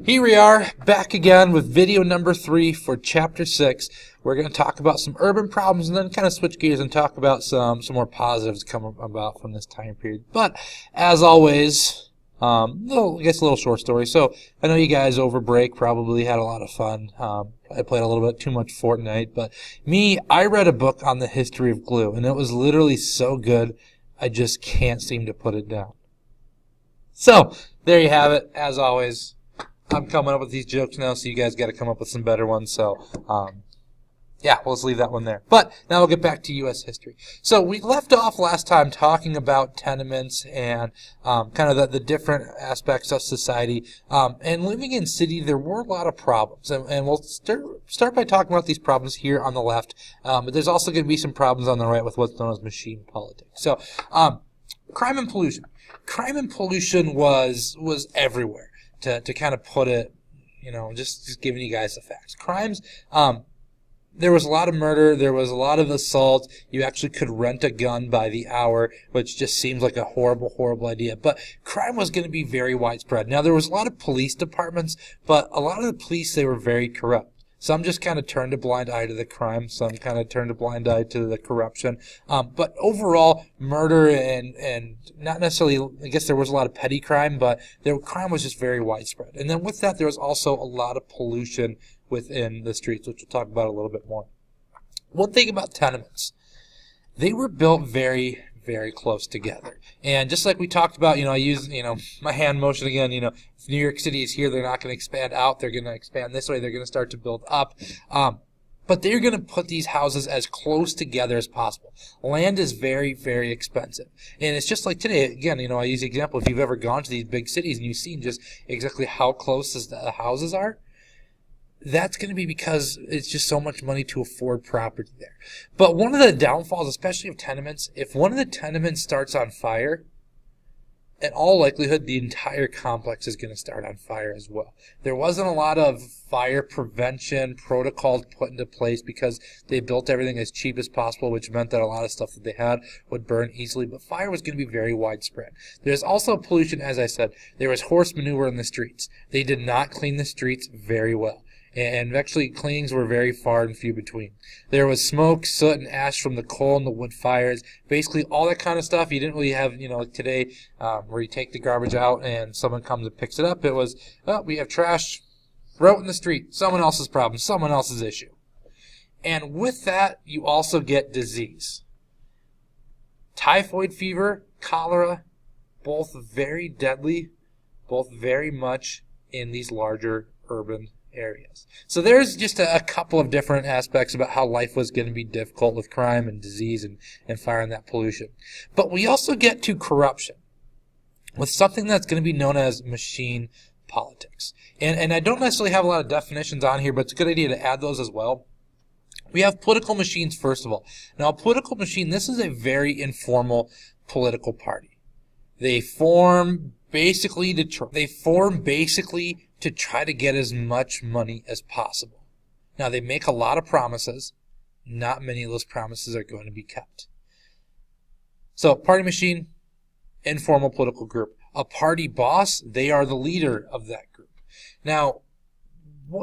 Here we are, back again with video number 3 for Chapter 6. We're going to talk about some urban problems and then kind of switch gears and talk about some more positives come about from this time period. But, as always, I guess a little short story. So, I know you guys over break probably had a lot of fun. I played a little bit too much Fortnite, but I read a book on the history of glue, and it was literally so good, I just can't seem to put it down. So, there you have it, as always. I'm coming up with these jokes now, so you guys got to come up with some better ones. So, yeah, we'll just leave that one there. But now we'll get back to U.S. history. So we left off last time talking about tenements and kind of the different aspects of society. And living in city, there were a lot of problems. And we'll start by talking about these problems here on the left. But there's also going to be some problems on the right with what's known as machine politics. So, crime and pollution. Crime and pollution was everywhere. To kind of put it, just giving you guys the facts. Crimes, there was a lot of murder, there was a lot of assault. You actually could rent a gun by the hour, which just seems like a horrible, horrible idea. But crime was going to be very widespread. Now, there was a lot of police departments, but a lot of the police, they were very corrupt. Some just kind of turned a blind eye to the crime. Some kind of turned a blind eye to the corruption. But overall, murder and not necessarily, I guess there was a lot of petty crime, but crime was just very widespread. And then with that, there was also a lot of pollution within the streets, which we'll talk about a little bit more. One thing about tenements, they were built very, very close together. And just like we talked about, I use, my hand motion again, if New York City is here, they're not going to expand out, they're going to expand this way, they're going to start to build up. But they're going to put these houses as close together as possible. Land is very, very expensive. And it's just like today, again, I use the example, if you've ever gone to these big cities and you've seen just exactly how close the houses are, that's going to be because it's just so much money to afford property there. But one of the downfalls, especially of tenements, if one of the tenements starts on fire, in all likelihood, the entire complex is going to start on fire as well. There wasn't a lot of fire prevention protocols put into place because they built everything as cheap as possible, which meant that a lot of stuff that they had would burn easily. But fire was going to be very widespread. There's also pollution, as I said. There was horse manure in the streets. They did not clean the streets very well. And actually, cleanings were very far and few between. There was smoke, soot, and ash from the coal and the wood fires. Basically, all that kind of stuff. You didn't really have, like today, where you take the garbage out and someone comes and picks it up. It was, we have trash, throw it in the street. Someone else's problem, someone else's issue. And with that, you also get disease. Typhoid fever, cholera, both very deadly, both very much in these larger urban areas. So there's just a couple of different aspects about how life was going to be difficult with crime and disease and fire and that pollution. But we also get to corruption with something that's going to be known as machine politics. And I don't necessarily have a lot of definitions on here, but it's a good idea to add those as well. We have political machines, first of all. Now, a political machine, this is a very informal political party. They form basically to try to get as much money as possible. Now, they make a lot of promises. Not many of those promises are going to be kept. So, party machine, informal political group. A party boss, they are the leader of that group. Now,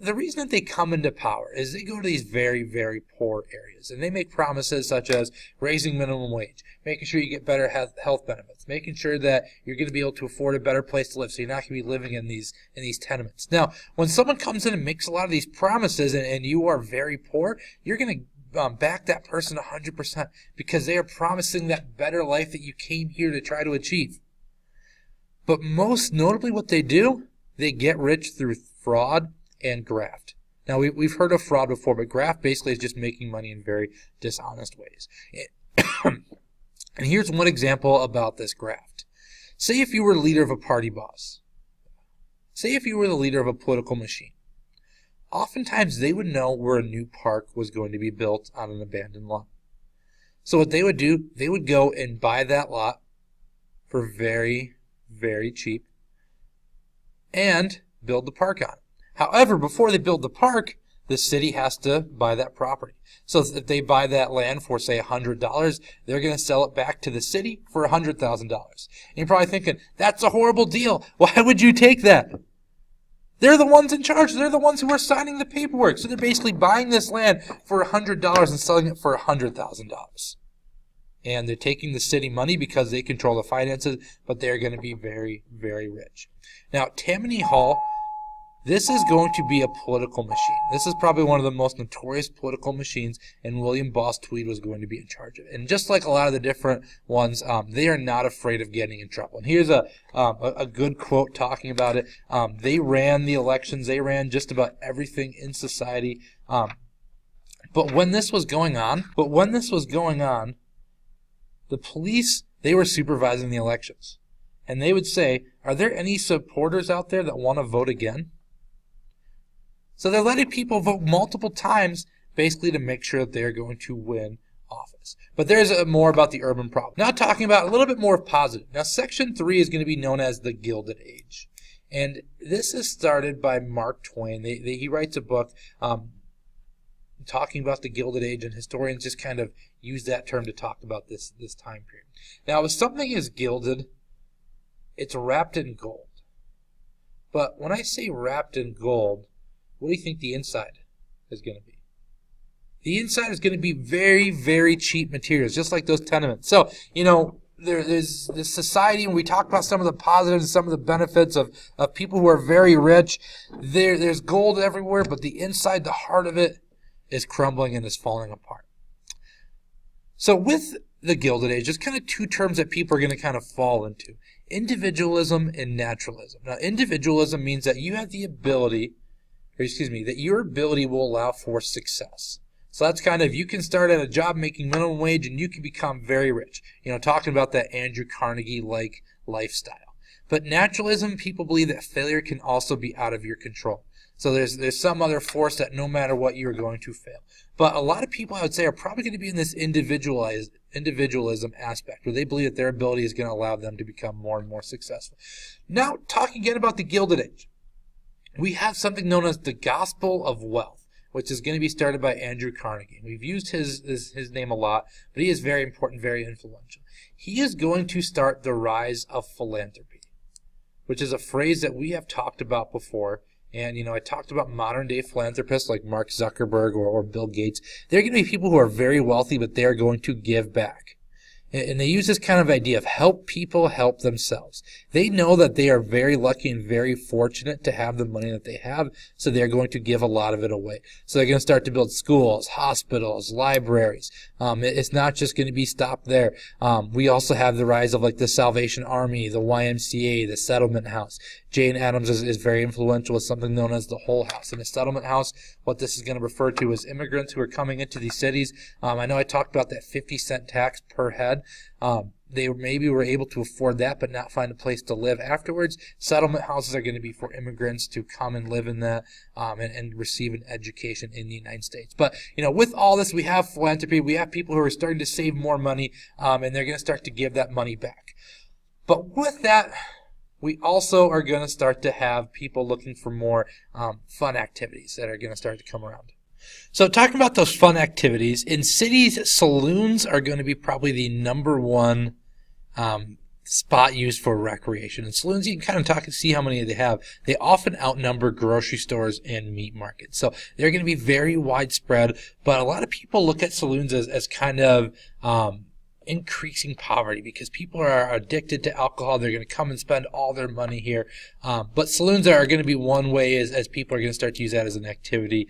the reason that they come into power is they go to these very, very poor areas, and they make promises such as raising minimum wage, making sure you get better health benefits, making sure that you're going to be able to afford a better place to live, so you're not going to be living in these tenements. Now, when someone comes in and makes a lot of these promises, and you are very poor, you're going to back that person 100% because they are promising that better life that you came here to try to achieve. But most notably, what they do, they get rich through fraud and graft. Now, we've heard of fraud before, but graft basically is just making money in very dishonest ways. And here's one example about this graft. Say if you were the leader of a party boss. Say if you were the leader of a political machine. Oftentimes, they would know where a new park was going to be built on an abandoned lot. So what they would do, they would go and buy that lot for very, very cheap and build the park on it. However, before they build the park, the city has to buy that property. So if they buy that land for, say, $100, they're going to sell it back to the city for $100,000. And you're probably thinking, that's a horrible deal. Why would you take that? They're the ones in charge. They're the ones who are signing the paperwork. So they're basically buying this land for $100 and selling it for $100,000. And they're taking the city money because they control the finances, but they're going to be very, very rich. Now, Tammany Hall, this is going to be a political machine. This is probably one of the most notorious political machines, and William Boss Tweed was going to be in charge of it. And just like a lot of the different ones, they are not afraid of getting in trouble. And here's a good quote talking about it. They ran the elections. They ran just about everything in society. But when this was going on, the police, they were supervising the elections. And they would say, are there any supporters out there that want to vote again? So they're letting people vote multiple times, basically to make sure that they're going to win office. But there's more about the urban problem. Now talking about a little bit more positive. Now Section 3 is going to be known as the Gilded Age. And this is started by Mark Twain. He writes a book talking about the Gilded Age, and historians just kind of use that term to talk about this time period. Now if something is gilded, it's wrapped in gold. But when I say wrapped in gold, what do you think the inside is going to be? The inside is going to be very, very cheap materials, just like those tenements. So, you know, there's this society, when we talk about some of the positives and some of the benefits of people who are very rich, there's gold everywhere, but the inside, the heart of it, is crumbling and is falling apart. So with the Gilded Age, there's kind of two terms that people are going to kind of fall into. Individualism and naturalism. Now, individualism means that you have the ability, that your ability will allow for success. So that's kind of, you can start at a job making minimum wage and you can become very rich. You know, talking about that Andrew Carnegie-like lifestyle. But naturalism, people believe that failure can also be out of your control. So there's some other force that no matter what, you're going to fail. But a lot of people, I would say, are probably going to be in this individualism aspect, where they believe that their ability is going to allow them to become more and more successful. Now, talking again about the Gilded Age. We have something known as the Gospel of Wealth, which is going to be started by Andrew Carnegie. We've used his name a lot, but he is very important, very influential. He is going to start the rise of philanthropy, which is a phrase that we have talked about before. And, you know, I talked about modern-day philanthropists like Mark Zuckerberg or Bill Gates. They're going to be people who are very wealthy, but they're going to give back. And they use this kind of idea of help people help themselves. They know that they are very lucky and very fortunate to have the money that they have, so they're going to give a lot of it away. So they're going to start to build schools, hospitals, libraries. It's not just going to be stopped there. We also have the rise of like the Salvation Army, the YMCA, the Settlement House. Jane Addams is very influential with something known as the Whole House. In a settlement house, what this is going to refer to is immigrants who are coming into these cities. I know I talked about that 50-cent tax per head. They maybe were able to afford that but not find a place to live afterwards. Settlement houses are going to be for immigrants to come and live in that and receive an education in the United States. But, you know, with all this, we have philanthropy. We have people who are starting to save more money, and they're going to start to give that money back. But with that, we also are going to start to have people looking for more fun activities that are going to start to come around. So talking about those fun activities, in cities, saloons are going to be probably the number one spot used for recreation. And saloons, you can kind of talk and see how many they have. They often outnumber grocery stores and meat markets. So they're going to be very widespread, but a lot of people look at saloons as kind of increasing poverty because people are addicted to alcohol. They're going to come and spend all their money here. But saloons are going to be one way as people are going to start to use that as an activity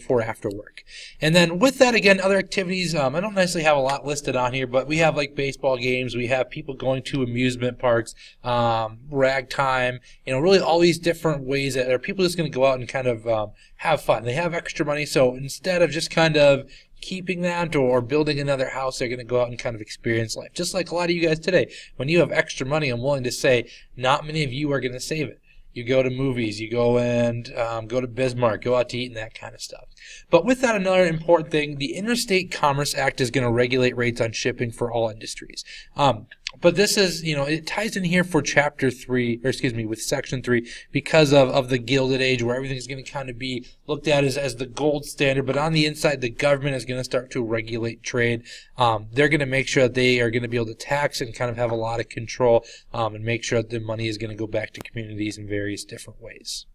for after work. And then with that, again, other activities, I don't necessarily have a lot listed on here, but we have like baseball games, we have people going to amusement parks, ragtime, you know, really all these different ways that are people just going to go out and kind of have fun. They have extra money, so instead of just kind of keeping that or building another house, they're going to go out and kind of experience life. Just like a lot of you guys today. When you have extra money, I'm willing to say not many of you are going to save it. You go to movies, you go and go to Bismarck, go out to eat and that kind of stuff. But with that, another important thing, the Interstate Commerce Act is going to regulate rates on shipping for all industries. But this is, it ties in here for chapter 3, or excuse me, with section 3, because of the Gilded Age, where everything's going to kind of be looked at as the gold standard. But on the inside, the government is going to start to regulate trade. They're going to make sure that they are going to be able to tax and kind of have a lot of control, and make sure that the money is going to go back to communities in various different ways.